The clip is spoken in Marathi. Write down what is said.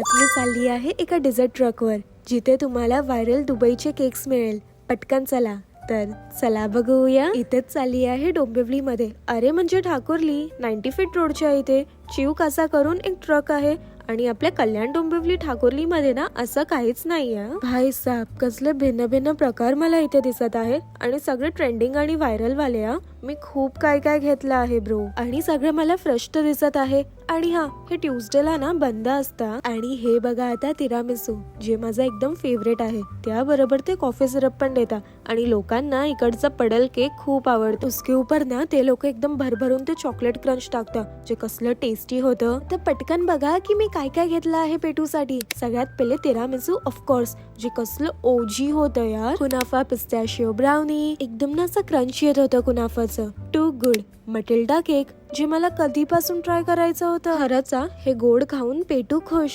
आज मी चालली आहे एका डेझर्ट ट्रकवर, जिथे तुम्हाला व्हायरल दुबईचे केक्स मिळेल. पटकन चला. तर चला बघूया. इथेच चालली आहे डोंबिवलीमध्ये. अरे म्हणजे ठाकुर्ली 90 फीट रोडच्या इथे चिव कासा करून एक ट्रक आहे. आणि आपल्या कल्याण डोंबिवली ठाकुर्ली मध्ये ना असं काहीच नाहीये. भाई साहब, कसले भिन्न भिन्न प्रकार मला इथे दिसत आहे. आणि सगळे ट्रेंडिंग आणि व्हायरल वाले. मी खूप काय काय घेतलं आहे ब्रो. आणि सगळं मला फ्रेश तर दिसत आहे. आणि हा, हे ट्यूसडेला ना बंद असतात. आणि हे बघा आता तिरामिसू, जे माझा एकदम फेवरेट आहे. त्याबरोबर ते कॉफी सिरप पण देतात. आणि लोकांना इकडचा पडल केक खूप आवडतो. उसके ऊपर ना ते लोक एकदम भरभरून ते चॉकलेट क्रंच टाकतात, जे कसलं टेस्टी होतं. तर पटकन बघा की मी काय काय घेतलं आहे पेटूसाठी. सगळ्यात पहिले तिरामिसू ऑफकोर्स, जे कसलं ओजी होतं यार. कुनाफा पिस्ताशियो ब्राउनी, एकदम ना असं क्रंच येत होतं कुनाफाचं. Too good. मटिल्डा केक, जे मला कधीपासून ट्राय करायचं होतं. खरंच हे गोड खाऊन पेटू खुश.